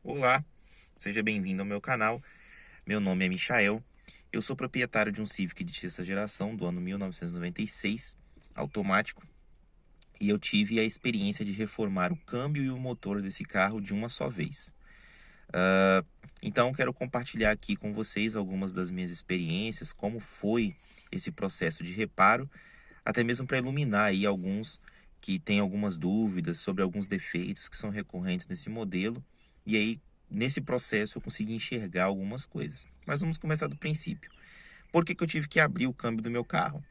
Olá, seja bem-vindo ao meu canal. Meu nome é Michael. Eu sou proprietário de um Civic de sexta geração do ano 1996, automático, e eu tive a experiência de reformar o câmbio e o motor desse carro de uma só vez. Então, quero compartilhar aqui com vocês algumas das minhas experiências, como foi esse processo de reparo, até mesmo para iluminar aí alguns que têm algumas dúvidas sobre alguns defeitos que são recorrentes nesse modelo. E aí, nesse processo, eu consegui enxergar algumas coisas. Mas vamos começar do princípio. Por que que eu tive que abrir o câmbio do meu carro?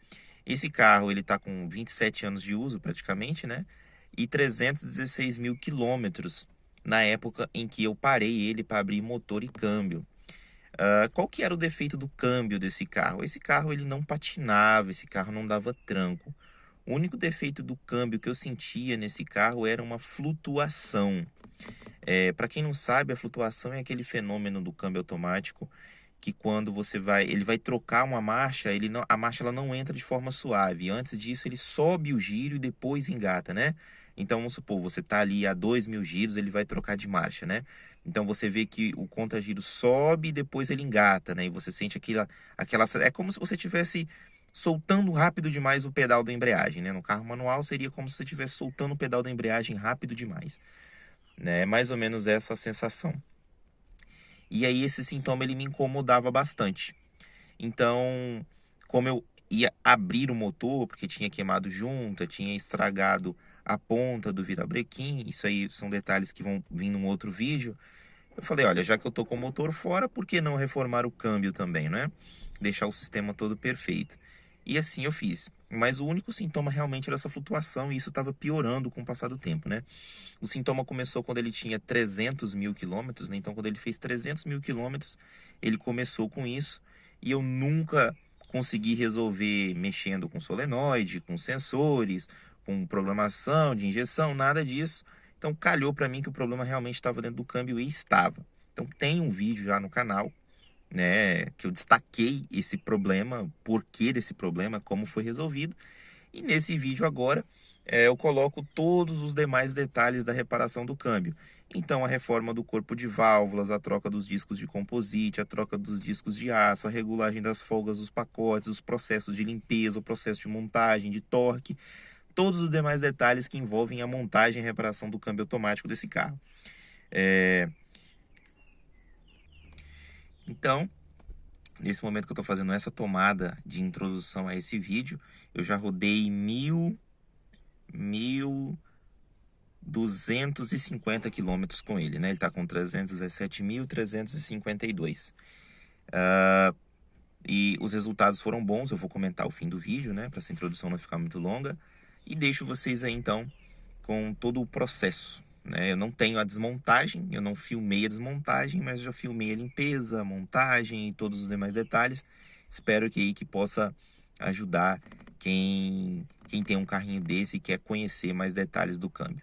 Esse carro, ele está com 27 anos de uso, praticamente, né? E 316 mil quilômetros na época em que eu parei ele para abrir motor e câmbio. Qual que era o defeito do câmbio desse carro? Esse carro ele não patinava, esse carro não dava tranco. O único defeito do câmbio que eu sentia nesse carro era uma flutuação. Para quem não sabe, a flutuação é aquele fenômeno do câmbio automático que quando você vai, ele vai trocar uma marcha, a marcha ela não entra de forma suave. Antes disso, ele sobe o giro e depois engata, né? Então, vamos supor, você está ali a 2.000 giros, ele vai trocar de marcha, né? Então, você vê que o conta-giro sobe e depois ele engata, né? E você sente aquela... É como se você estivesse soltando rápido demais o pedal da embreagem, né? No carro manual, seria como se você estivesse soltando o pedal da embreagem rápido demais, né? É mais ou menos essa a sensação. E aí, esse sintoma, ele me incomodava bastante. Então, como eu ia abrir o motor, porque tinha queimado junta, tinha estragado a ponta do virabrequim, isso aí são detalhes que vão vir num outro vídeo. Eu falei, olha, já que eu tô com o motor fora, por que não reformar o câmbio também, né? Deixar o sistema todo perfeito. E assim eu fiz. Mas o único sintoma realmente era essa flutuação e isso estava piorando com o passar do tempo, né? O sintoma começou quando ele tinha 300 mil quilômetros, né? Então, quando ele fez 300 mil quilômetros, ele começou com isso. E eu nunca consegui resolver mexendo com solenoide, com sensores, com programação de injeção, nada disso. Então, calhou para mim que o problema realmente estava dentro do câmbio e estava. Então, tem um vídeo já no canal, né, que eu destaquei esse problema, o porquê desse problema, como foi resolvido. E nesse vídeo agora, eu coloco todos os demais detalhes da reparação do câmbio. Então, a reforma do corpo de válvulas, a troca dos discos de composite, a troca dos discos de aço, a regulagem das folgas dos pacotes, os processos de limpeza, o processo de montagem, de torque, todos os demais detalhes que envolvem a montagem e reparação do câmbio automático desse carro. Então, nesse momento que eu estou fazendo essa tomada de introdução a esse vídeo, eu já rodei 1.250 quilômetros com ele, né? Ele está com 317.352. E os resultados foram bons, eu vou comentar ao fim do vídeo, né? Para essa introdução não ficar muito longa. E deixo vocês aí, então, com todo o processo, né? Eu não tenho a desmontagem, eu não filmei a desmontagem, mas já filmei a limpeza, a montagem e todos os demais detalhes. Espero que possa ajudar quem tem um carrinho desse e quer conhecer mais detalhes do câmbio.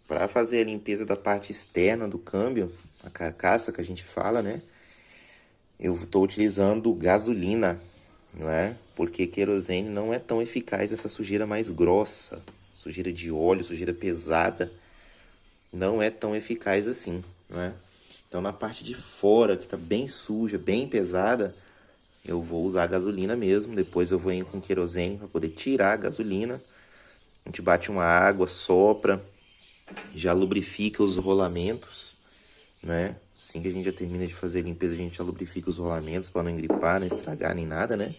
Para fazer a limpeza da parte externa do câmbio, a carcaça que a gente fala, né? Eu estou utilizando gasolina, não é? Porque querosene não é tão eficaz essa sujeira mais grossa. Sujeira de óleo, sujeira pesada, não é tão eficaz assim, não é? Então, na parte de fora, que está bem suja, bem pesada, eu vou usar gasolina mesmo. Depois eu vou ir com querosene para poder tirar a gasolina. A gente bate uma água, sopra, já lubrifica os rolamentos, né? Assim que a gente já termina de fazer a limpeza, a gente já lubrifica os rolamentos para não engripar, não estragar nem nada, né?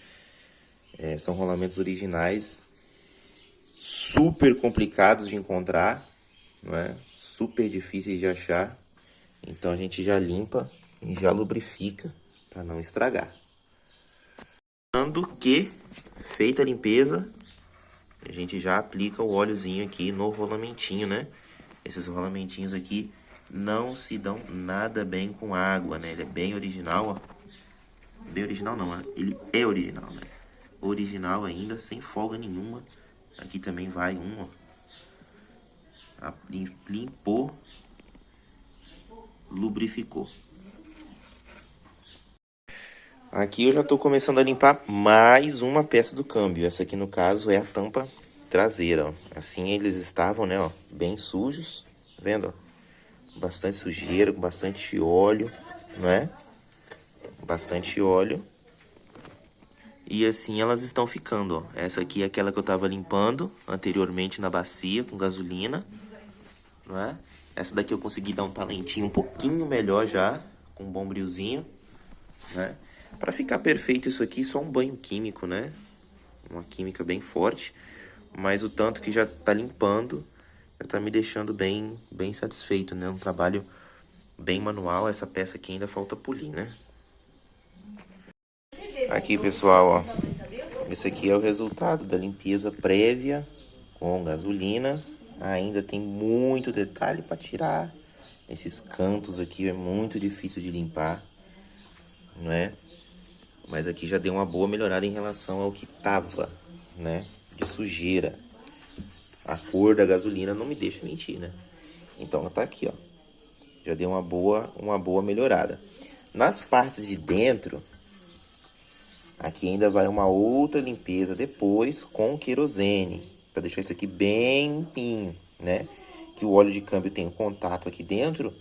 São rolamentos originais, super complicados de encontrar, não é? Super difíceis de achar. Então a gente já limpa e já lubrifica para não estragar. Lembrando que, feita a limpeza, a gente já aplica o óleozinho aqui no rolamentinho, né? Esses rolamentinhos aqui não se dão nada bem com água, né? Ele é bem original, ó. Bem original não, né? Ele é original, né? Original ainda, sem folga nenhuma. Aqui também vai um, ó. Limpou, lubrificou. Aqui eu já estou começando a limpar mais uma peça do câmbio. Essa aqui, no caso, é a tampa traseira, ó. Assim eles estavam, né, ó, bem sujos. Tá vendo, ó? bastante sujeira, com bastante óleo, não é? Bastante óleo. E assim elas estão ficando, ó. Essa aqui é aquela que eu tava limpando anteriormente na bacia com gasolina, não é? Essa daqui eu consegui dar um talentinho um pouquinho melhor já, com um bombrilzinho, né? Pra ficar perfeito isso aqui, só um banho químico, né? Uma química bem forte, mas o tanto que já tá limpando, já tá me deixando bem satisfeito, né? Um trabalho bem manual. Essa peça aqui ainda falta polir, né? Aqui, pessoal, ó. Esse aqui é o resultado da limpeza prévia com gasolina. Ainda tem muito detalhe para tirar. Esses cantos aqui é muito difícil de limpar, não é? Mas aqui já deu uma boa melhorada em relação ao que tava, né? De sujeira. A cor da gasolina não me deixa mentir, né? Então ela tá aqui, ó. Já deu uma boa melhorada. Nas partes de dentro, aqui ainda vai uma outra limpeza depois com querosene, para deixar isso aqui bem limpinho, né? Que o óleo de câmbio tem um contato aqui dentro,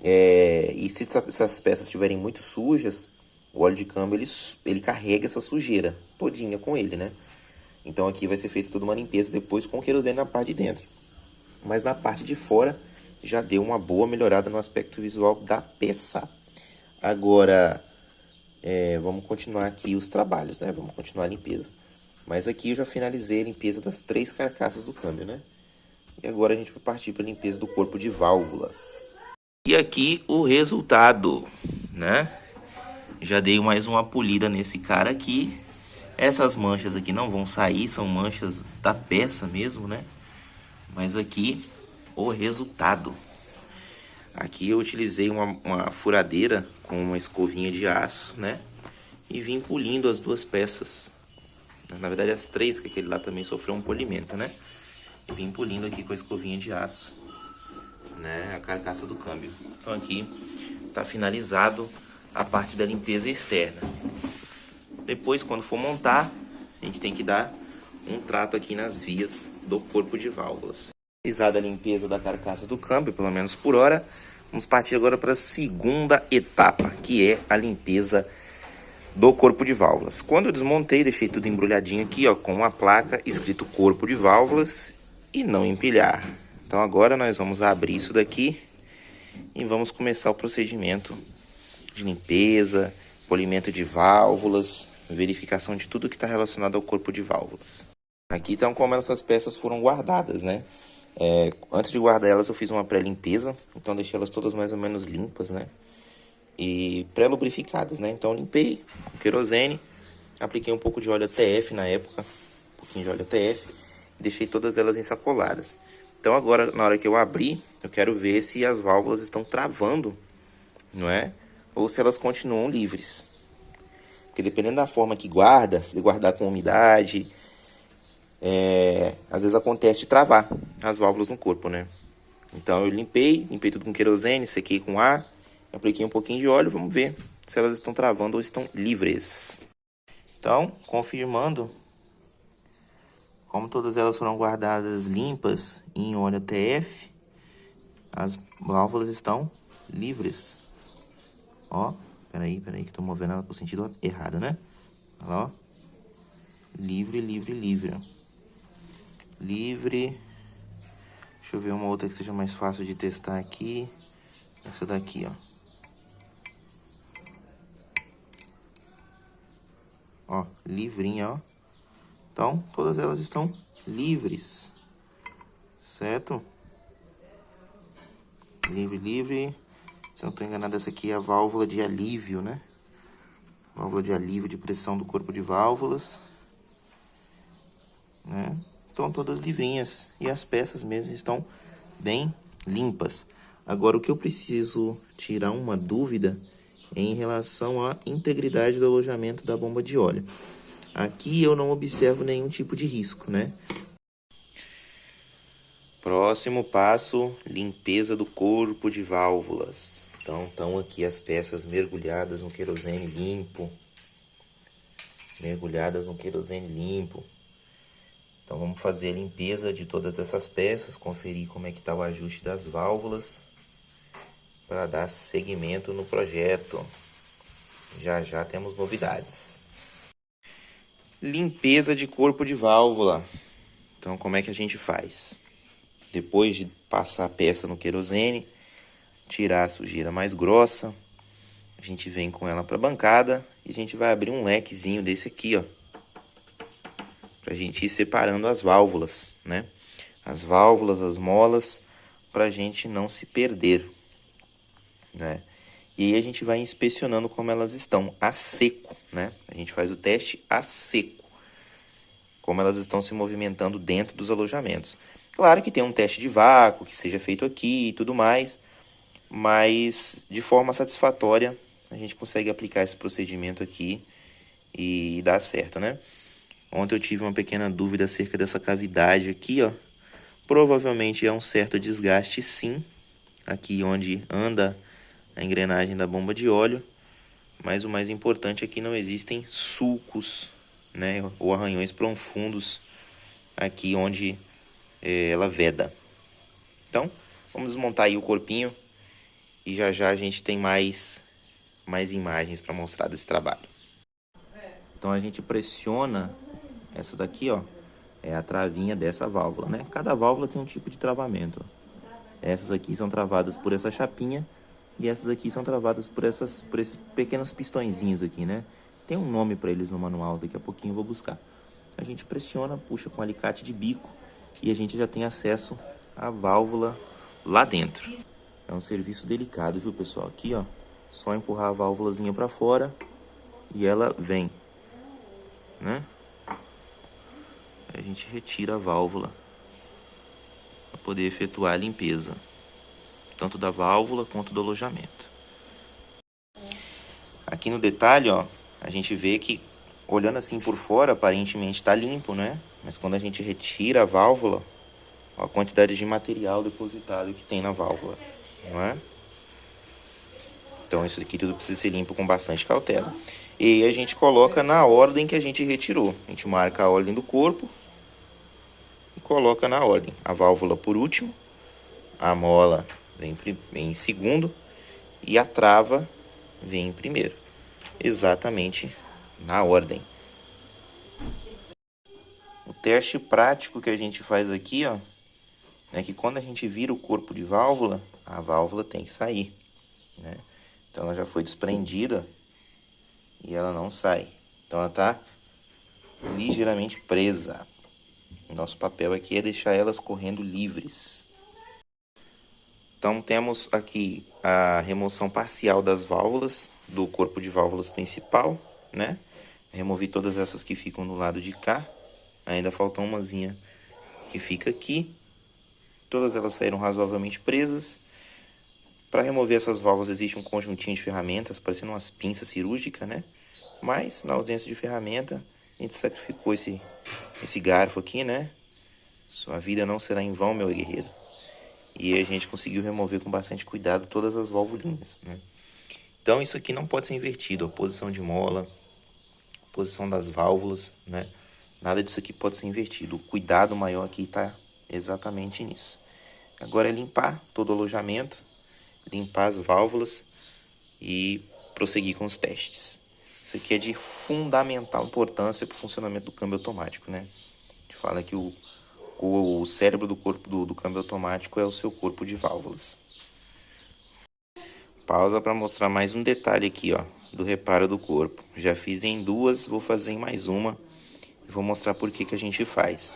e se essas peças estiverem muito sujas, o óleo de câmbio ele carrega essa sujeira todinha com ele, né? Então aqui vai ser feita toda uma limpeza depois com querosene na parte de dentro. Mas na parte de fora já deu uma boa melhorada no aspecto visual da peça. Agora, vamos continuar aqui os trabalhos, né? Vamos continuar a limpeza. Mas aqui eu já finalizei a limpeza das 3 carcaças do câmbio, né? E agora a gente vai partir para a limpeza do corpo de válvulas. E aqui o resultado, né? Já dei mais uma polida nesse cara aqui. Essas manchas aqui não vão sair, são manchas da peça mesmo, né? Mas aqui o resultado. Aqui eu utilizei uma furadeira com uma escovinha de aço, né? E vim polindo as 2 peças. Na verdade as 3, que aquele lá também sofreu um polimento, né? E vim polindo aqui com a escovinha de aço, né? A carcaça do câmbio. Então aqui tá finalizado a parte da limpeza externa. Depois, quando for montar, a gente tem que dar um trato aqui nas vias do corpo de válvulas. Finalizada a limpeza da carcaça do câmbio, pelo menos por hora, vamos partir agora para a segunda etapa, que é a limpeza do corpo de válvulas. Quando eu desmontei, deixei tudo embrulhadinho aqui, ó, com uma placa escrito corpo de válvulas e não empilhar. Então agora nós vamos abrir isso daqui e vamos começar o procedimento de limpeza, polimento de válvulas, verificação de tudo que está relacionado ao corpo de válvulas. Aqui então como essas peças foram guardadas, né? Antes de guardar elas eu fiz uma pré-limpeza, então deixei elas todas mais ou menos limpas, né? E pré-lubrificadas, né? Então limpei com querosene, apliquei um pouco de óleo ATF na época, um pouquinho de óleo ATF, e deixei todas elas ensacoladas. Então agora, na hora que eu abrir, eu quero ver se as válvulas estão travando, não é? Ou se elas continuam livres. Porque dependendo da forma que guarda, se guardar com umidade, às vezes acontece de travar as válvulas no corpo, né? Então eu limpei tudo com querosene, sequei com ar, apliquei um pouquinho de óleo, vamos ver se elas estão travando ou estão livres. Então, confirmando, como todas elas foram guardadas limpas em óleo ATF, as válvulas estão livres. Ó, peraí, que tô movendo ela pro sentido errado, né? Olha lá, ó. Livre, livre, livre, ó. Livre. Deixa eu ver uma outra que seja mais fácil de testar aqui. Essa daqui, ó. Ó, livrinha, ó. Então, todas elas estão livres. Certo? Livre, livre. Se eu não estou enganado, essa aqui é a válvula de alívio, né? Válvula de alívio de pressão do corpo de válvulas, né? Estão todas livrinhas e as peças mesmo estão bem limpas. Agora, o que eu preciso tirar uma dúvida é em relação à integridade do alojamento da bomba de óleo. Aqui eu não observo nenhum tipo de risco, né? Próximo passo, limpeza do corpo de válvulas. Então, estão aqui as peças mergulhadas no querosene limpo. Mergulhadas no querosene limpo. Então, vamos fazer a limpeza de todas essas peças, conferir como é que está o ajuste das válvulas. para dar seguimento no projeto. Já já temos novidades. Limpeza de corpo de válvula. Então, como é que a gente faz? Depois de passar a peça no querosene, tirar a sujeira mais grossa, a gente vem com ela para a bancada e a gente vai abrir um lequezinho desse aqui, ó, para a gente ir separando as válvulas, né? As válvulas, as molas, para a gente não se perder, né? E aí a gente vai inspecionando como elas estão a seco, né? A gente faz o teste a seco, como elas estão se movimentando dentro dos alojamentos. Claro que tem um teste de vácuo que seja feito aqui e tudo mais, mas de forma satisfatória a gente consegue aplicar esse procedimento aqui e dá certo, né? Ontem eu tive uma pequena dúvida acerca dessa cavidade aqui, ó. Provavelmente é um certo desgaste, sim, aqui onde anda a engrenagem da bomba de óleo, mas o mais importante é que não existem sulcos, né, ou arranhões profundos aqui onde ela veda. Então, vamos desmontar aí o corpinho e já já a gente tem mais imagens para mostrar desse trabalho. Então a gente pressiona essa daqui, ó, é a travinha dessa válvula, né? Cada válvula tem um tipo de travamento. Essas aqui são travadas por essa chapinha e essas aqui são travadas por esses pequenos pistõezinhos aqui, né? Tem um nome para eles no manual, daqui a pouquinho eu vou buscar. A gente pressiona, puxa com alicate de bico e a gente já tem acesso à válvula lá dentro. É um serviço delicado, viu, pessoal? Aqui, ó, só empurrar a válvulazinha para fora e ela vem, né? A gente retira a válvula para poder efetuar a limpeza, tanto da válvula quanto do alojamento. Aqui no detalhe, ó, a gente vê que, olhando assim por fora, aparentemente está limpo, né? Mas quando a gente retira a válvula, ó, a quantidade de material depositado que tem na válvula, não é? Então isso aqui tudo precisa ser limpo com bastante cautela. E a gente coloca na ordem que a gente retirou. A gente marca a ordem do corpo e coloca na ordem. A válvula por último, a mola vem em segundo e a trava vem em primeiro. Exatamente na ordem. O teste prático que a gente faz aqui, ó, é que quando a gente vira o corpo de válvula, a válvula tem que sair, né? Então ela já foi desprendida e ela não sai. Então ela está ligeiramente presa. O nosso papel aqui é deixar elas correndo livres. Então temos aqui a remoção parcial das válvulas do corpo de válvulas principal, né? Removi todas essas que ficam do lado de cá. Ainda falta umazinha que fica aqui. Todas elas saíram razoavelmente presas. Para remover essas válvulas existe um conjuntinho de ferramentas, parecendo umas pinças cirúrgicas, né? Mas, na ausência de ferramenta, a gente sacrificou esse garfo aqui, né? Sua vida não será em vão, meu guerreiro. E a gente conseguiu remover com bastante cuidado todas as válvulinhas, né? Então, isso aqui não pode ser invertido. A posição de mola, posição das válvulas, né? Nada disso aqui pode ser invertido. O cuidado maior aqui está exatamente nisso. Agora é limpar todo o alojamento, limpar as válvulas e prosseguir com os testes. Isso aqui é de fundamental importância para o funcionamento do câmbio automático, né? A gente fala que o cérebro do corpo do câmbio automático é o seu corpo de válvulas. Pausa para mostrar mais um detalhe aqui, ó, do reparo do corpo. Já fiz em duas, vou fazer em mais uma e vou mostrar por que a gente faz.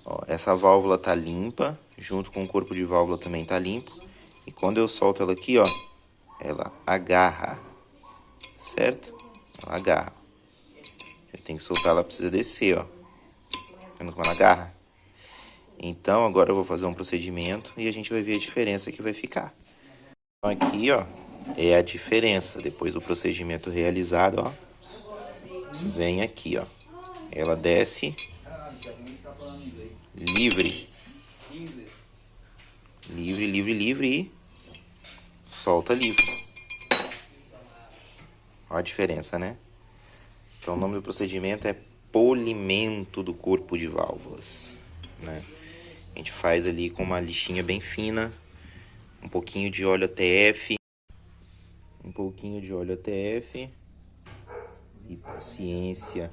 Ó, essa válvula tá limpa, junto com o corpo de válvula também tá limpo. E quando eu solto ela aqui, ó, ela agarra, certo? Ela agarra. Eu tenho que soltar, ela precisa descer, ó. Vendo como ela agarra? Então, agora eu vou fazer um procedimento e a gente vai ver a diferença que vai ficar. Então, aqui, ó, é a diferença depois do procedimento realizado, ó. Vem aqui, ó. Ela desce livre. Livre e solta livre. Olha a diferença, né? Então, o nome do procedimento é polimento do corpo de válvulas, né? A gente faz ali com uma lixinha bem fina, um pouquinho de óleo ATF. Um pouquinho de óleo ATF e paciência,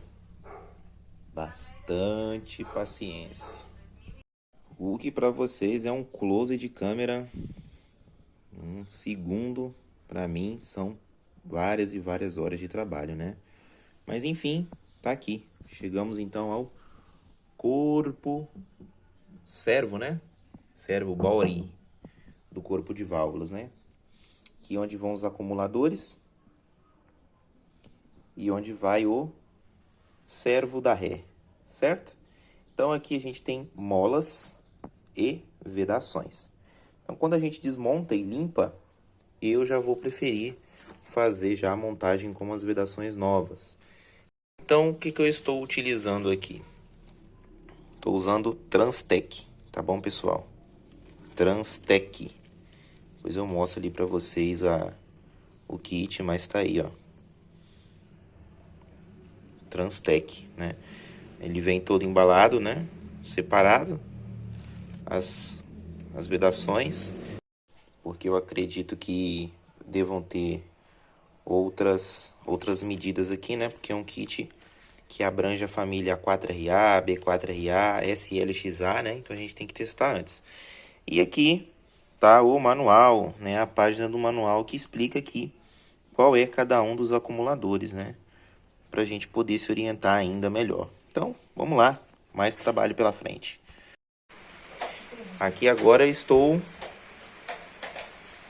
bastante paciência. O que para vocês é um close de câmera, um segundo, para mim são várias e várias horas de trabalho, né? Mas enfim, tá aqui. Chegamos então ao corpo servo, né? Servo body do corpo de válvulas, né? Aqui onde vão os acumuladores e onde vai o servo da ré, certo? Então aqui a gente tem molas e vedações. Então quando a gente desmonta e limpa, eu já vou preferir fazer já a montagem com as vedações novas. Então o que eu estou utilizando aqui? Estou usando Transtec, tá bom, pessoal? Transtec. Depois eu mostro ali para vocês o kit, mas tá aí, ó. Transtec, né? Ele vem todo embalado, né? Separado. As vedações. Porque eu acredito que devam ter outras medidas aqui, né? Porque é um kit que abrange a família A4RA, B4RA, SLXA, né? Então a gente tem que testar antes. E aqui tá o manual, né? A página do manual que explica aqui qual é cada um dos acumuladores, né? Para a gente poder se orientar ainda melhor. Então, vamos lá. Mais trabalho pela frente. Aqui agora eu estou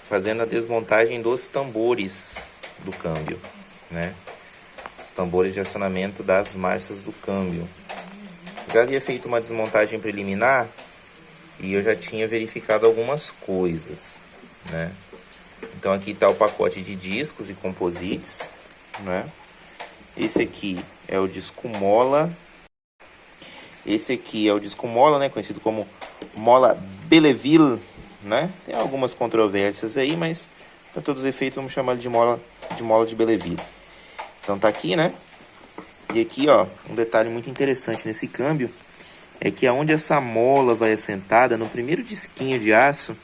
fazendo a desmontagem dos tambores do câmbio, né? Os tambores de acionamento das marchas do câmbio. Já havia feito uma desmontagem preliminar e eu já tinha verificado algumas coisas, né? Então aqui está o pacote de discos e composites, né? Esse aqui é o disco mola. Esse aqui é o disco mola, né? Conhecido como mola Belleville, né? Tem algumas controvérsias aí, mas para todos os efeitos vamos chamar de mola de Belleville. Então tá aqui, né? E aqui, ó, um detalhe muito interessante nesse câmbio é que aonde essa mola vai assentada, no primeiro disquinho de aço,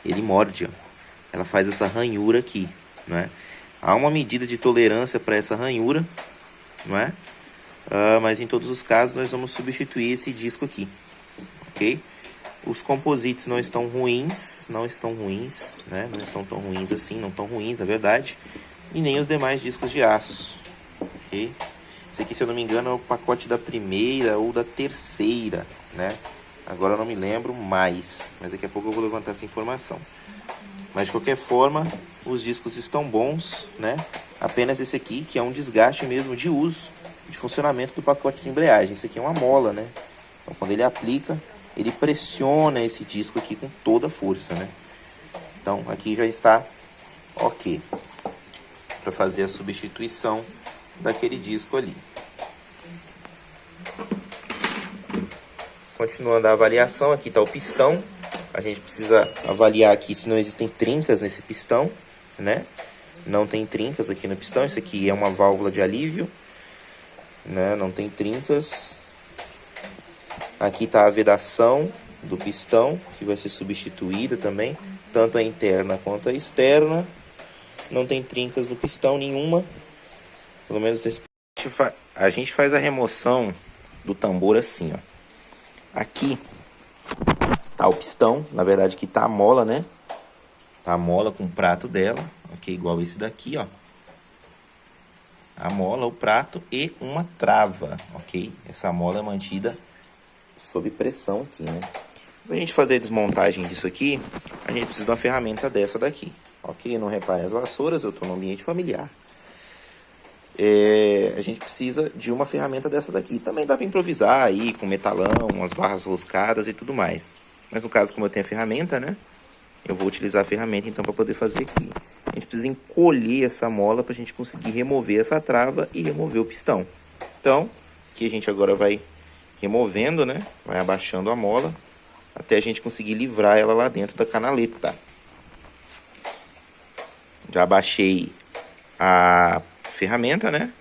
ele morde, ó. Ela faz essa ranhura aqui, né? Há uma medida de tolerância para essa ranhura, não é? Mas em todos os casos nós vamos substituir esse disco aqui, ok? Os composites não estão ruins, né? Não estão tão ruins assim, não tão ruins na verdade. E nem os demais discos de aço, ok? Esse aqui, se eu não me engano, é o pacote da primeira ou da terceira, né? Agora eu não me lembro mais, mas daqui a pouco eu vou levantar essa informação. Mas de qualquer forma, os discos estão bons, né? Apenas esse aqui, que é um desgaste mesmo de uso, de funcionamento do pacote de embreagem. Esse aqui é uma mola, né? Então quando ele aplica, ele pressiona esse disco aqui com toda a força, né? Então aqui já está ok para fazer a substituição daquele disco ali. Continuando a avaliação, aqui está o pistão. A gente precisa avaliar aqui se não existem trincas nesse pistão, né? Não tem trincas aqui no pistão. Isso aqui é uma válvula de alívio, né? Não tem trincas. Aqui está a vedação do pistão, que vai ser substituída também, tanto a interna quanto a externa. Não tem trincas no pistão nenhuma. Pelo menos a gente faz a remoção do tambor assim, ó. Aqui tá o pistão, na verdade aqui tá a mola, né? Tá a mola com o prato dela, ok? Igual esse daqui, ó. A mola, o prato e uma trava, ok? Essa mola é mantida sob pressão aqui, né? Pra gente fazer a desmontagem disso aqui, a gente precisa de uma ferramenta dessa daqui, ok? Não reparem as vassouras, eu tô no ambiente familiar. A gente precisa de uma ferramenta dessa daqui. Também dá para improvisar aí com metalão, umas barras roscadas e tudo mais. Mas no caso, como eu tenho a ferramenta, né? Eu vou utilizar a ferramenta então para poder fazer aqui. A gente precisa encolher essa mola para a gente conseguir remover essa trava e remover o pistão. Então, aqui a gente agora vai removendo, né? Vai abaixando a mola até a gente conseguir livrar ela lá dentro da canaleta. Já abaixei a ferramenta, né?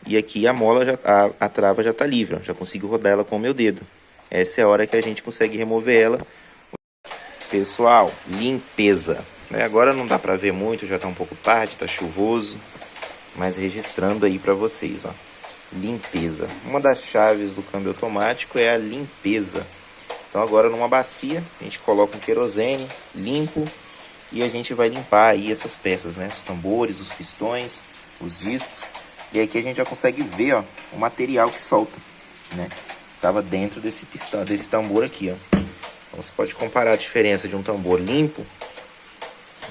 E aqui a mola, a trava já tá livre, ó. Já consigo rodar ela com o meu dedo. Essa é a hora que a gente consegue remover ela. Pessoal, limpeza. Agora não dá pra ver muito, já tá um pouco tarde, tá chuvoso. Mas registrando aí pra vocês, ó. Limpeza. Uma das chaves do câmbio automático é a limpeza. Então agora numa bacia, a gente coloca um querosene limpo e a gente vai limpar aí essas peças, né? Os tambores, os pistões, os discos. E aqui a gente já consegue ver, ó, o material que solta, né? Estava dentro desse pistão, desse tambor aqui, ó. Então você pode comparar a diferença de um tambor limpo,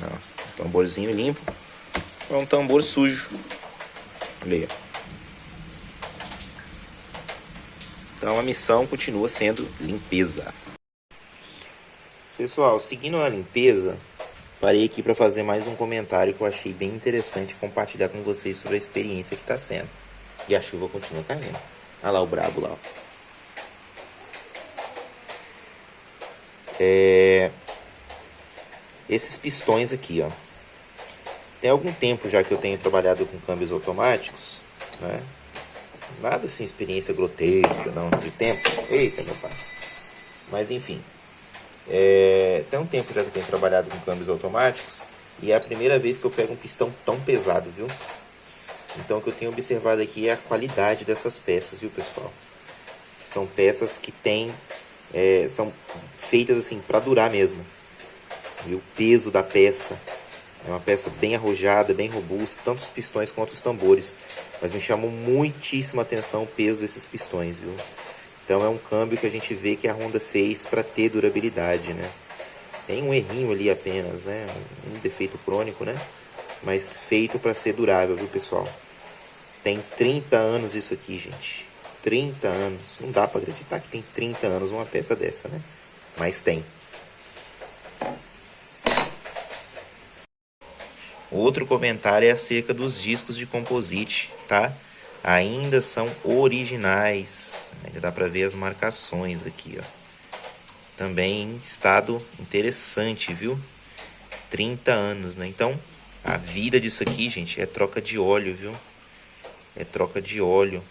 ó, um tamborzinho limpo, com um tambor sujo. Olha aí, ó. Então a missão continua sendo limpeza. Pessoal, seguindo a limpeza, parei aqui para fazer mais um comentário que eu achei bem interessante compartilhar com vocês sobre a experiência que está sendo. E a chuva continua caindo. Olha lá o brabo lá. Esses pistões aqui, ó. Tem algum tempo já que eu tenho trabalhado com câmbios automáticos, né? Nada assim, experiência grotesca, não, de tempo. Eita, meu pai. Mas enfim. Tem um tempo já que eu tenho trabalhado com câmbios automáticos. E é a primeira vez que eu pego um pistão tão pesado, viu? Então o que eu tenho observado aqui é a qualidade dessas peças, viu, pessoal? São peças que são feitas assim para durar mesmo. E o peso da peça é uma peça bem arrojada, bem robusta, tanto os pistões quanto os tambores. Mas me chamou muitíssima atenção o peso desses pistões, viu? Então é um câmbio que a gente vê que a Honda fez para ter durabilidade, né? Tem um errinho ali apenas, né? Um defeito crônico, né? Mas feito para ser durável, viu, pessoal? Tem 30 anos isso aqui, gente. 30 anos. Não dá para acreditar que tem 30 anos uma peça dessa, né? Mas tem. Outro comentário é acerca dos discos de composite, tá? Ainda são originais. Ainda dá para ver as marcações aqui, ó. Também em estado interessante, viu? 30 anos, né? Então, a vida disso aqui, gente, é troca de óleo, viu? É troca de óleo.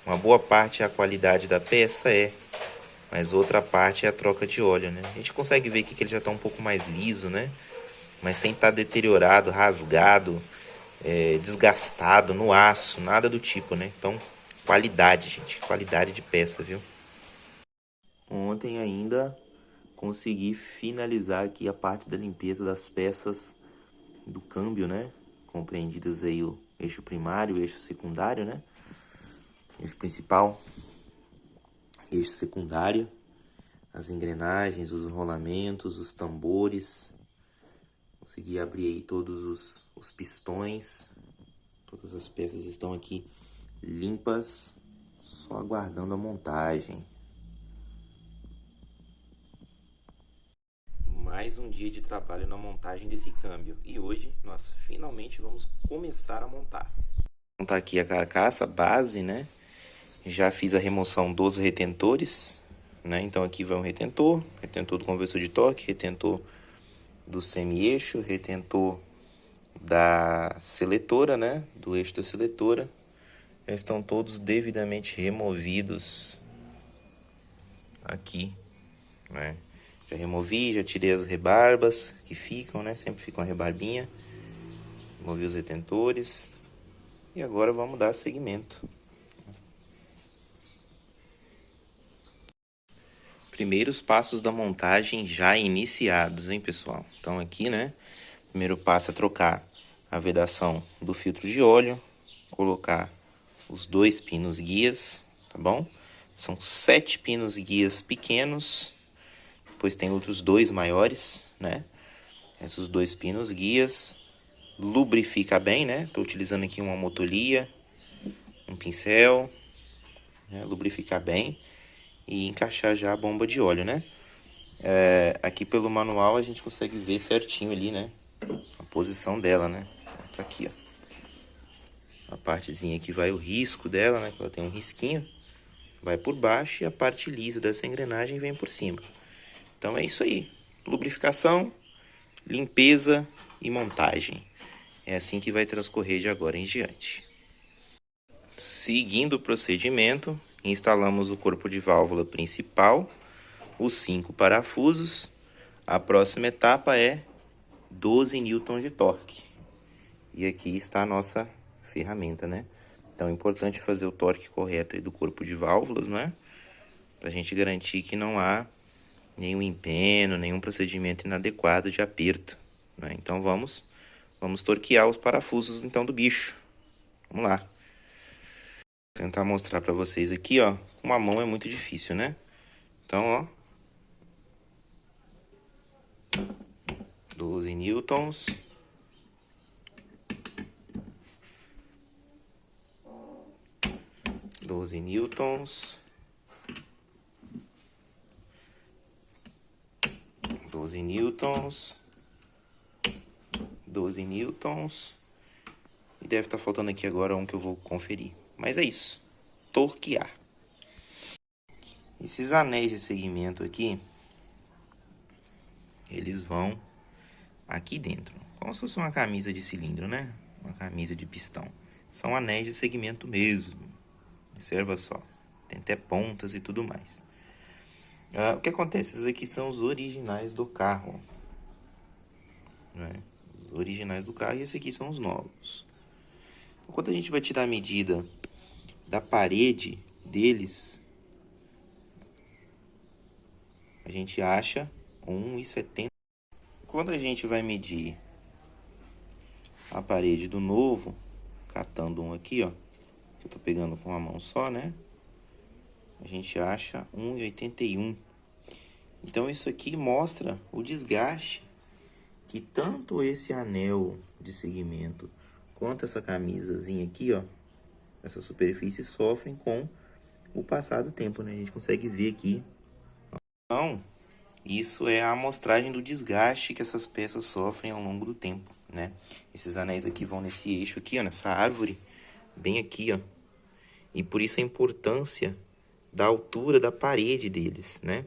Uma boa parte é a qualidade da peça, mas outra parte é a troca de óleo, né? A gente consegue ver aqui que ele já está um pouco mais liso, né? Mas sem estar deteriorado, rasgado, desgastado no aço, nada do tipo, né? Então, qualidade, gente, qualidade de peça, viu? Ontem ainda consegui finalizar aqui a parte da limpeza das peças do câmbio, né? Compreendidas aí o eixo primário, o eixo secundário, né? Eixo principal, eixo secundário, as engrenagens, os rolamentos, os tambores. Consegui abrir aí todos os pistões. Todas as peças estão aqui limpas, só aguardando a montagem. Mais um dia de trabalho na montagem desse câmbio. E hoje nós finalmente vamos começar a montar. Vou montar aqui a carcaça base, né? Já fiz a remoção dos retentores, né? Então aqui vai um retentor do conversor de torque, retentor do semi-eixo, retentor da seletora, né? Do eixo da seletora. Já estão todos devidamente removidos aqui, né? Já removi, já tirei as rebarbas que ficam, né? Sempre fica uma rebarbinha. Removi os retentores. E agora vamos dar seguimento. Primeiros passos da montagem já iniciados, hein, pessoal? Então aqui, né? Primeiro passo é trocar a vedação do filtro de óleo. Colocar os 2 pinos guias, tá bom? São 7 pinos guias pequenos. Depois tem outros 2 maiores, né? Esses 2 pinos guias. Lubrifica bem, né? Tô utilizando aqui uma motolia, um pincel, né? Lubrificar bem e encaixar já a bomba de óleo, né? Aqui pelo manual a gente consegue ver certinho ali, né? A posição dela, né? Tá aqui, ó. A partezinha que vai o risco dela, né? Que ela tem um risquinho. Vai por baixo e a parte lisa dessa engrenagem vem por cima. Então é isso aí. Lubrificação, limpeza e montagem. É assim que vai transcorrer de agora em diante. Seguindo o procedimento, instalamos o corpo de válvula principal, os 5 parafusos. A próxima etapa é 12 newtons de torque. E aqui está a nossa ferramenta, né? Então é importante fazer o torque correto aí do corpo de válvulas, né? Para a gente garantir que não há nenhum empeno, nenhum procedimento inadequado de aperto, né? Então vamos torquear os parafusos então do bicho. Vamos lá. Vou tentar mostrar para vocês aqui, ó. Com uma mão é muito difícil, né? Então, ó. 12 newtons. Doze newtons. 12 newtons. 12 newtons. E deve estar faltando aqui agora um que eu vou conferir. Mas é isso. Torquear. Esses anéis de segmento aqui, eles vão aqui dentro. Como se fosse uma camisa de cilindro, né? Uma camisa de pistão. São anéis de segmento mesmo. Observa só. Tem até pontas e tudo mais. O que acontece? Esses aqui são os originais do carro, né? Os originais do carro, e esses aqui são os novos. Quando a gente vai tirar a medida da parede deles, a gente acha 1,70. Quando a gente vai medir a parede do novo, catando um aqui, ó, que eu tô pegando com uma mão só, né? A gente acha 1,81. Então isso aqui mostra o desgaste que tanto esse anel de segmento quanto essa camisazinha aqui, ó, essa superfície sofrem com o passar do tempo, né? A gente consegue ver aqui. Então, isso é a amostragem do desgaste que essas peças sofrem ao longo do tempo, né? Esses anéis aqui vão nesse eixo aqui, ó, nessa árvore, bem aqui, ó. E por isso a importância da altura da parede deles, né?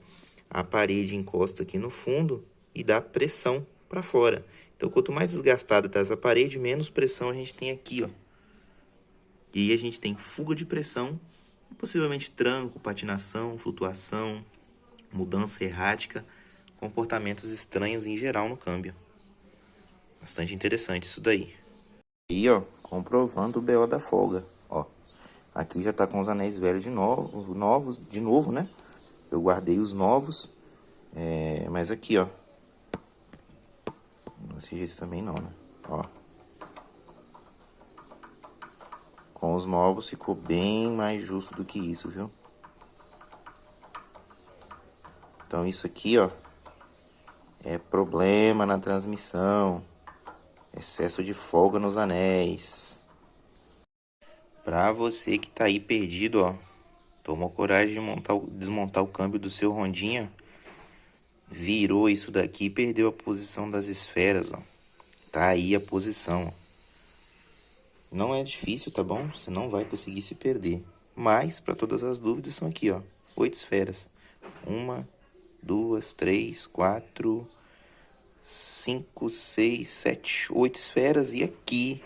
A parede encosta aqui no fundo e dá pressão para fora. Então, quanto mais desgastada está essa parede, menos pressão a gente tem aqui, ó. E aí a gente tem fuga de pressão, possivelmente tranco, patinação, flutuação, mudança errática, comportamentos estranhos em geral no câmbio. Bastante interessante isso daí. E, ó, comprovando o BO da folga, ó. Aqui já tá com os anéis velhos de novo, né? Eu guardei os novos, mas aqui, ó. Desse jeito também não, né? Ó. Com os novos ficou bem mais justo do que isso, viu? Então isso aqui, ó, é problema na transmissão. Excesso de folga nos anéis. Pra você que tá aí perdido, ó, tomou coragem de desmontar o câmbio do seu Hondinha, virou isso daqui e perdeu a posição das esferas, ó. Tá aí a posição, ó. Não é difícil, tá bom? Você não vai conseguir se perder. Mas, para todas as dúvidas, são aqui, ó. 8 esferas. 1, 2, 3, 4, 5, 6, 7, 8 esferas. E aqui,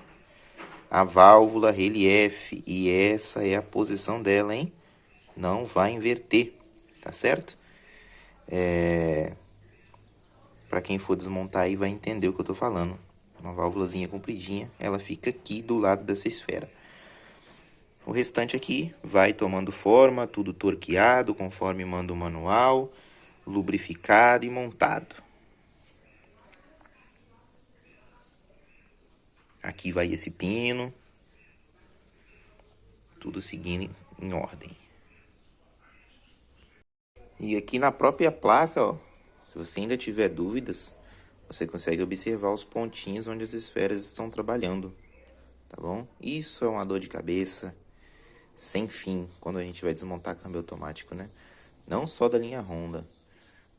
a válvula relief. E essa é a posição dela, hein? Não vai inverter, tá certo? Para quem for desmontar aí vai entender o que eu tô falando. Uma válvulazinha compridinha, ela fica aqui do lado dessa esfera. O restante aqui vai tomando forma, tudo torqueado, conforme manda o manual, lubrificado e montado. Aqui vai esse pino, tudo seguindo em ordem. E aqui na própria placa, ó, se você ainda tiver dúvidas, você consegue observar os pontinhos onde as esferas estão trabalhando, tá bom? Isso é uma dor de cabeça sem fim quando a gente vai desmontar câmbio automático, né? Não só da linha Honda,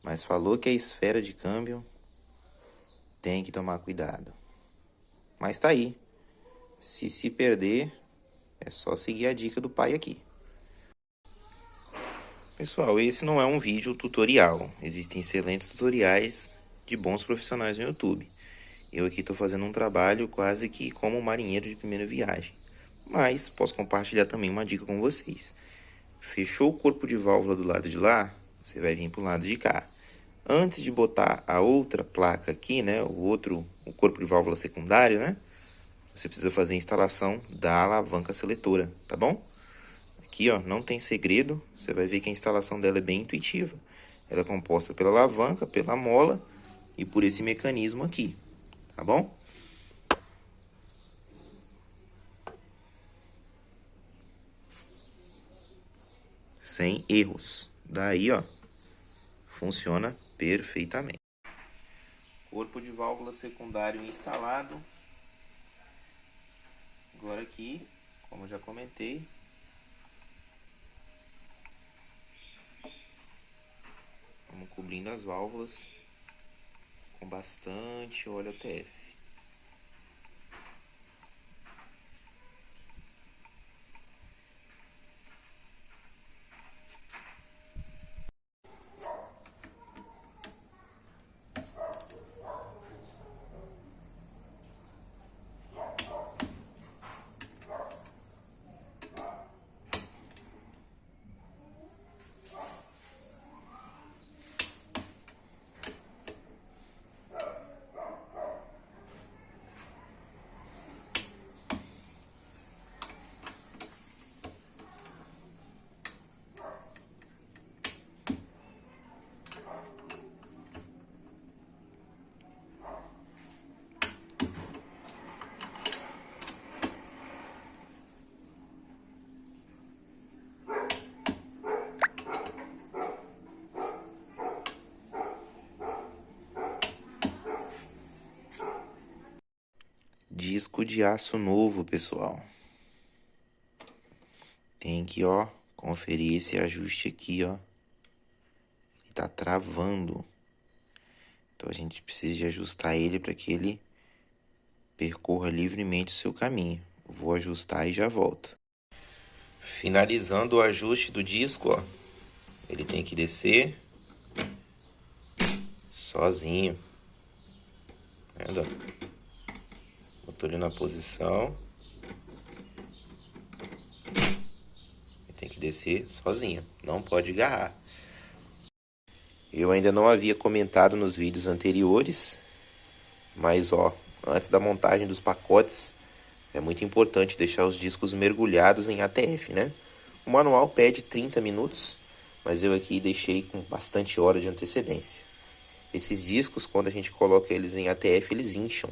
mas falou que a esfera de câmbio tem que tomar cuidado. Mas tá aí. Se perder, é só seguir a dica do pai aqui. Pessoal, esse não é um vídeo tutorial. Existem excelentes tutoriais de bons profissionais no YouTube. Eu aqui estou fazendo um trabalho quase que como um marinheiro de primeira viagem. Mas posso compartilhar também uma dica com vocês. Fechou o corpo de válvula do lado de lá, você vai vir para o lado de cá. Antes de botar a outra placa aqui, né, o corpo de válvula secundário, né, você precisa fazer a instalação da alavanca seletora, tá bom? Aqui, ó, não tem segredo, você vai ver que a instalação dela é bem intuitiva. Ela é composta pela alavanca, pela mola e por esse mecanismo aqui, tá bom? Sem erros. Daí, ó, funciona perfeitamente. Corpo de válvula secundário instalado. Agora aqui, como eu já comentei, vamos cobrindo as válvulas com bastante óleo ATF. Disco de aço novo, pessoal. Tem que, ó, conferir esse ajuste aqui, ó. Ele tá travando. Então a gente precisa de ajustar ele para que ele percorra livremente o seu caminho. Eu vou ajustar e já volto. Finalizando o ajuste do disco, ó. Ele tem que descer sozinho. Vendo? Botou ele na posição. Ele tem que descer sozinho. Não pode agarrar. Eu ainda não havia comentado nos vídeos anteriores, mas ó, antes da montagem dos pacotes, é muito importante deixar os discos mergulhados em ATF, né? O manual pede 30 minutos, mas eu aqui deixei com bastante hora de antecedência. Esses discos, quando a gente coloca eles em ATF, eles incham,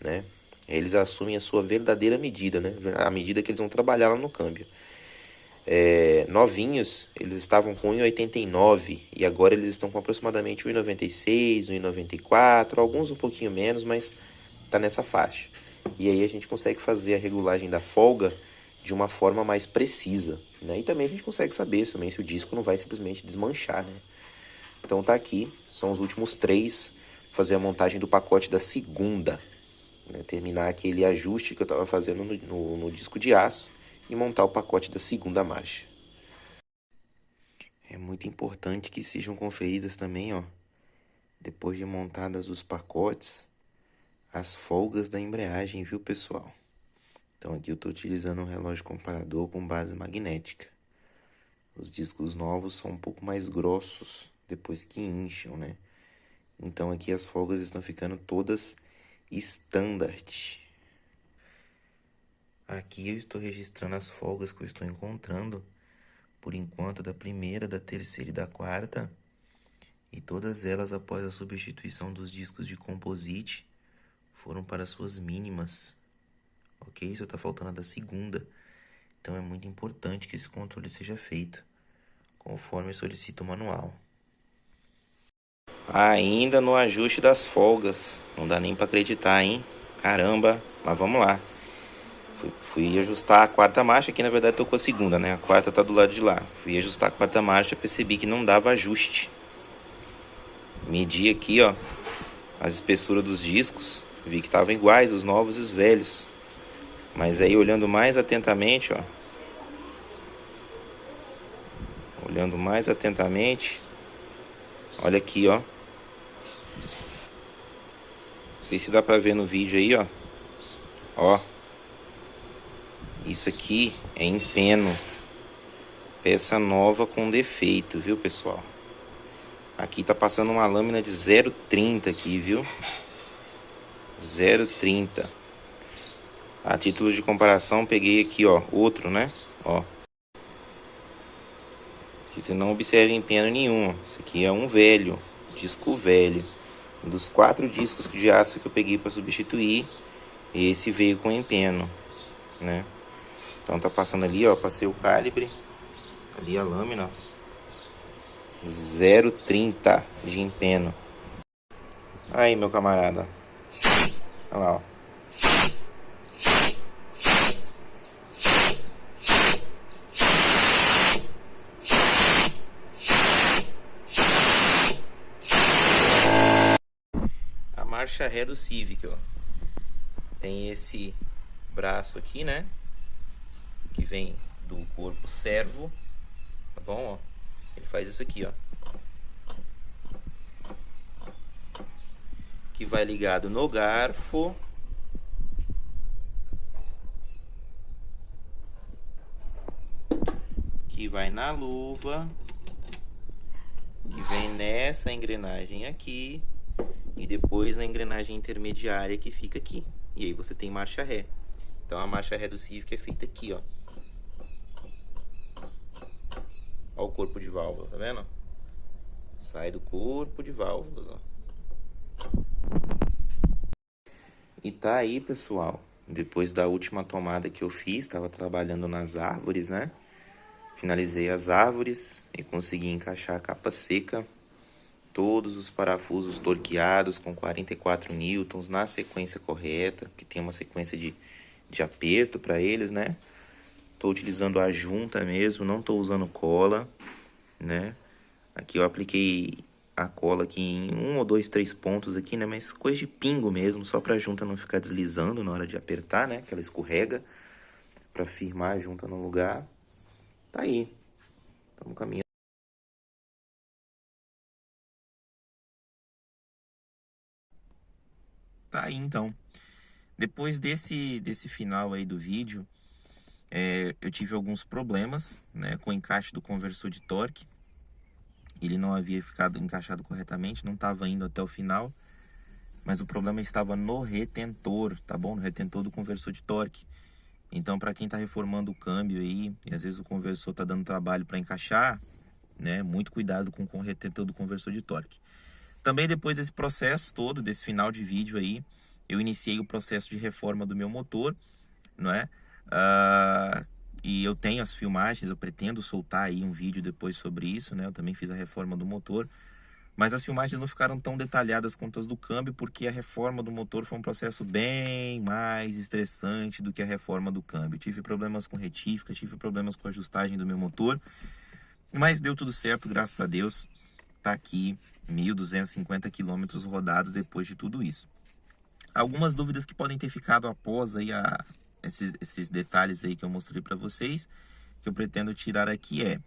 né? Eles assumem a sua verdadeira medida, né? A medida que eles vão trabalhar lá no câmbio. Novinhos, eles estavam com 1,89 e agora eles estão com aproximadamente 1,96, 1,94, alguns um pouquinho menos, mas tá nessa faixa. E aí a gente consegue fazer a regulagem da folga de uma forma mais precisa, né? E também a gente consegue saber também se o disco não vai simplesmente desmanchar, né? Então tá aqui, são os últimos 3, fazer a montagem do pacote da segunda, né? Terminar aquele ajuste que eu estava fazendo no disco de aço e montar o pacote da segunda marcha. É muito importante que sejam conferidas também, ó, depois de montadas os pacotes, as folgas da embreagem, viu, pessoal? Então aqui eu estou utilizando um relógio comparador com base magnética. Os discos novos são um pouco mais grossos depois que incham, né? Então aqui as folgas estão ficando todas standard. Aqui eu estou registrando as folgas que eu estou encontrando, por enquanto, da primeira, da terceira e da quarta, e todas elas, após a substituição dos discos de composite, foram para suas mínimas, ok? Só está faltando a da segunda, então é muito importante que esse controle seja feito, conforme solicita o manual. Ainda no ajuste das folgas, não dá nem para acreditar, hein? Caramba, mas vamos lá. Fui ajustar a quarta marcha, que na verdade tô com a segunda, né? A quarta tá do lado de lá. Fui ajustar a quarta marcha, percebi que não dava ajuste. Medi aqui, ó, as espessuras dos discos, vi que estavam iguais, os novos e os velhos. Mas aí olhando mais atentamente, ó, olhando mais atentamente, olha aqui, ó. Não sei se dá pra ver no vídeo aí, ó. Ó. Isso aqui é empeno. Peça nova com defeito, viu, pessoal? Aqui tá passando uma lâmina de 0,30 aqui, viu? 0,30. A título de comparação, peguei aqui, ó, outro, né? Ó. Que você não observa empeno nenhum. Esse aqui é um velho, disco velho. Um dos 4 discos de aço que eu peguei para substituir, esse veio com empeno, né? Então tá passando ali, ó, passei o calibre. Ali a lâmina, ó. 0,30 de empeno. Aí, meu camarada. Olha lá, ó. A marcha ré do Civic, ó. Tem esse braço aqui, né? Que vem do corpo servo. Tá bom, ó? Ele faz isso aqui, ó. Que vai ligado no garfo. Que vai na luva. Que vem nessa engrenagem aqui. E depois na engrenagem intermediária que fica aqui. E aí você tem marcha ré. Então a marcha ré do Civic é feita aqui, ó. Ó o corpo de válvula, tá vendo? Sai do corpo de válvulas, ó. E tá aí, pessoal. Depois da última tomada que eu fiz, estava trabalhando nas árvores, né? Finalizei as árvores e consegui encaixar a capa seca. Todos os parafusos torqueados com 44 newtons na sequência correta, que tem uma sequência de aperto para eles, né? Tô utilizando a junta mesmo, não tô usando cola, né? Aqui eu apliquei a cola aqui em 1 ou 2, 3 pontos aqui, né? Mas coisa de pingo mesmo, só pra junta não ficar deslizando na hora de apertar, né? Que ela escorrega, pra firmar a junta no lugar. Tá aí. Estamos caminhando. Tá aí, então. Depois desse final aí do vídeo, eu tive alguns problemas, né? Com o encaixe do conversor de torque. Ele não havia ficado encaixado corretamente, não estava indo até o final. Mas o problema estava no retentor, tá bom? No retentor do conversor de torque. Então, para quem está reformando o câmbio aí, e às vezes o conversor está dando trabalho para encaixar, né? Muito cuidado com o retentor do conversor de torque. Também depois desse processo todo, desse final de vídeo aí, eu iniciei o processo de reforma do meu motor, não é? E eu tenho as filmagens, eu pretendo soltar aí um vídeo depois sobre isso, né? Eu também fiz a reforma do motor. Mas as filmagens não ficaram tão detalhadas quanto as do câmbio, porque a reforma do motor foi um processo bem mais estressante do que a reforma do câmbio. Tive problemas com retífica, tive problemas com a ajustagem do meu motor, mas deu tudo certo, graças a Deus. Tá aqui 1.250 quilômetros rodados depois de tudo isso. Algumas dúvidas que podem ter ficado após aí esses detalhes aí que eu mostrei para vocês, que eu pretendo tirar aqui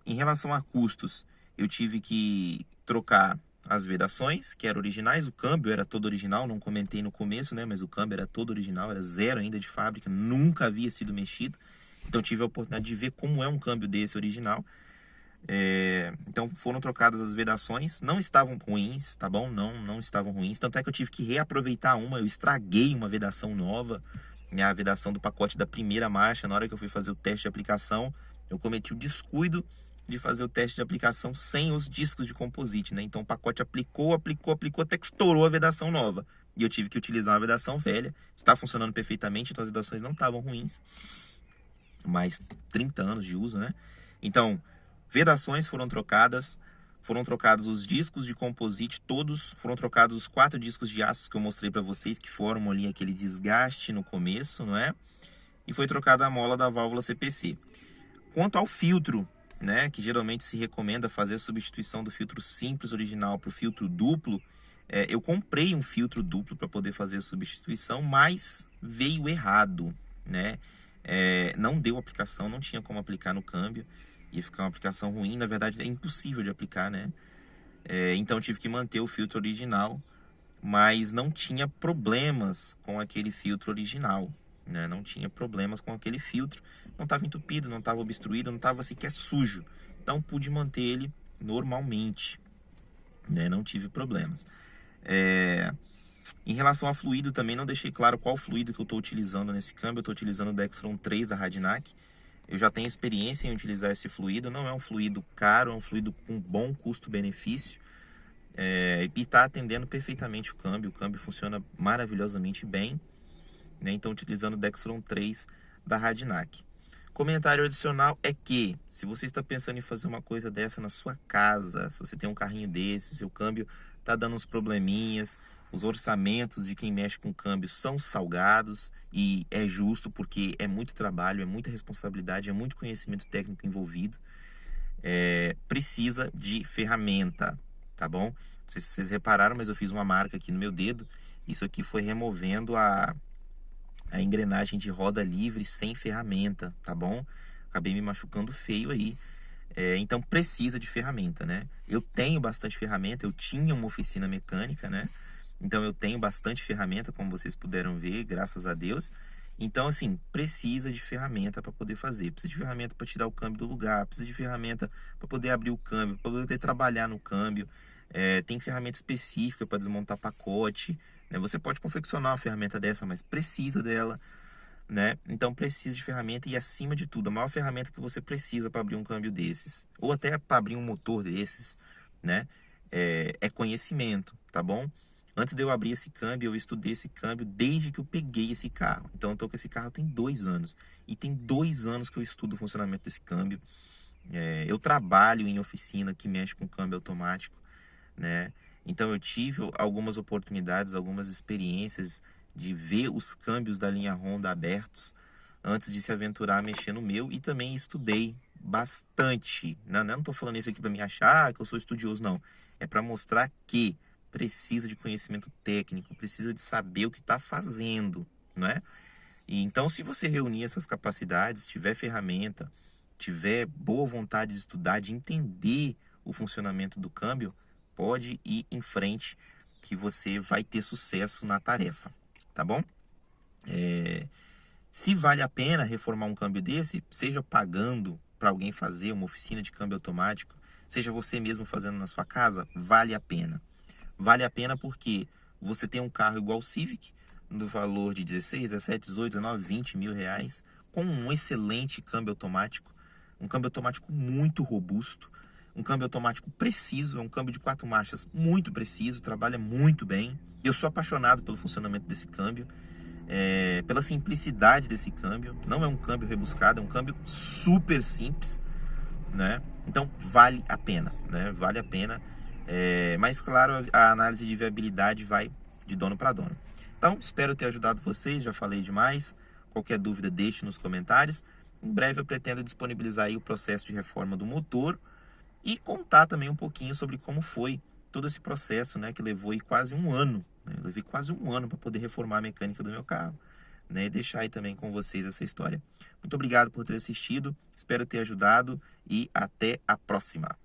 em relação a custos, eu tive que trocar as vedações, que eram originais, o câmbio era todo original, não comentei no começo, né, mas o câmbio era todo original, era zero ainda de fábrica, nunca havia sido mexido, então tive a oportunidade de ver como é um câmbio desse original. Então foram trocadas as vedações, não estavam ruins, tá bom? Não estavam ruins, tanto é que eu tive que reaproveitar uma, eu estraguei uma vedação nova, né, a vedação do pacote da primeira marcha. Na hora que eu fui fazer o teste de aplicação, eu cometi o descuido de fazer o teste de aplicação sem os discos de composite, né? Então o pacote aplicou, até que estourou a vedação nova. E eu tive que utilizar uma vedação velha. Está funcionando perfeitamente, então as vedações não estavam ruins. Mais 30 anos de uso, né? Então, vedações foram trocados os discos de composite, todos foram trocados, os 4 discos de aço que eu mostrei para vocês, que formam ali aquele desgaste no começo, não é? E foi trocada a mola da válvula CPC. Quanto ao filtro, né, que geralmente se recomenda fazer a substituição do filtro simples original para o filtro duplo, eu comprei um filtro duplo para poder fazer a substituição, mas veio errado, né? Não deu aplicação, não tinha como aplicar no câmbio, ia ficar uma aplicação ruim, na verdade é impossível de aplicar, né? Então tive que manter o filtro original, mas não tinha problemas com aquele filtro original, né? Não tinha problemas com aquele filtro, não estava entupido, não estava obstruído, não estava sequer sujo, então pude manter ele normalmente, né? Não tive problemas. Em relação a fluido também, não deixei claro qual fluido que eu estou utilizando nesse câmbio. Eu estou utilizando o Dextron 3 da Radinac. Eu já tenho experiência em utilizar esse fluido. Não é um fluido caro, é um fluido com bom custo-benefício. E está atendendo perfeitamente o câmbio. O câmbio funciona maravilhosamente bem, né? Então, utilizando o Dextron 3 da Radinac. Comentário adicional é que, se você está pensando em fazer uma coisa dessa na sua casa, se você tem um carrinho desse, seu câmbio está dando uns probleminhas, os orçamentos de quem mexe com câmbio são salgados, e é justo porque é muito trabalho, é muita responsabilidade, é muito conhecimento técnico envolvido, precisa de ferramenta, tá bom? Não sei se vocês repararam, mas eu fiz uma marca aqui no meu dedo. Isso aqui foi removendo a engrenagem de roda livre sem ferramenta, tá bom? Acabei me machucando feio aí. Então precisa de ferramenta, né? Eu tenho bastante ferramenta, eu tinha uma oficina mecânica, né? Então eu tenho bastante ferramenta, como vocês puderam ver, graças a Deus. Então, assim, precisa de ferramenta para poder fazer. Precisa de ferramenta para tirar o câmbio do lugar, precisa de ferramenta para poder abrir o câmbio, para poder trabalhar no câmbio. Tem ferramenta específica para desmontar pacote, né? Você pode confeccionar uma ferramenta dessa, mas precisa dela, né? Então precisa de ferramenta, e acima de tudo, a maior ferramenta que você precisa para abrir um câmbio desses, ou até para abrir um motor desses, né? É conhecimento, tá bom? Antes de eu abrir esse câmbio, eu estudei esse câmbio desde que eu peguei esse carro. Então eu tô com esse carro tem 2 anos, e tem 2 anos que eu estudo o funcionamento desse câmbio. Eu trabalho em oficina que mexe com câmbio automático, né? Então eu tive algumas oportunidades, algumas experiências de ver os câmbios da linha Honda abertos antes de se aventurar a mexer no meu, e também estudei bastante. Não estou falando isso aqui para me achar que eu sou estudioso, não. É para mostrar que precisa de conhecimento técnico, precisa de saber o que está fazendo, não é? E então, se você reunir essas capacidades, tiver ferramenta, tiver boa vontade de estudar, de entender o funcionamento do câmbio, pode ir em frente que você vai ter sucesso na tarefa, tá bom? Se vale a pena reformar um câmbio desse, seja pagando para alguém fazer uma oficina de câmbio automático, seja você mesmo fazendo na sua casa, vale a pena. Vale a pena porque você tem um carro igual o Civic, no valor de 16, 17, 18, 19, 20 mil reais, com um excelente câmbio automático, um câmbio automático muito robusto, um câmbio automático preciso, é um câmbio de 4 marchas muito preciso, trabalha muito bem. Eu sou apaixonado pelo funcionamento desse câmbio, pela simplicidade desse câmbio. Não é um câmbio rebuscado, é um câmbio super simples, né? Então vale a pena, né? Vale a pena. Mas claro, a análise de viabilidade vai de dono para dono. Então espero ter ajudado vocês, já falei demais. Qualquer dúvida deixe nos comentários. Em breve eu pretendo disponibilizar aí o processo de reforma do motor e contar também um pouquinho sobre como foi todo esse processo, né, que levou aí quase um ano. Né? Eu levei quase um ano para poder reformar a mecânica do meu carro, né, e deixar aí também com vocês essa história. Muito obrigado por ter assistido, espero ter ajudado e até a próxima.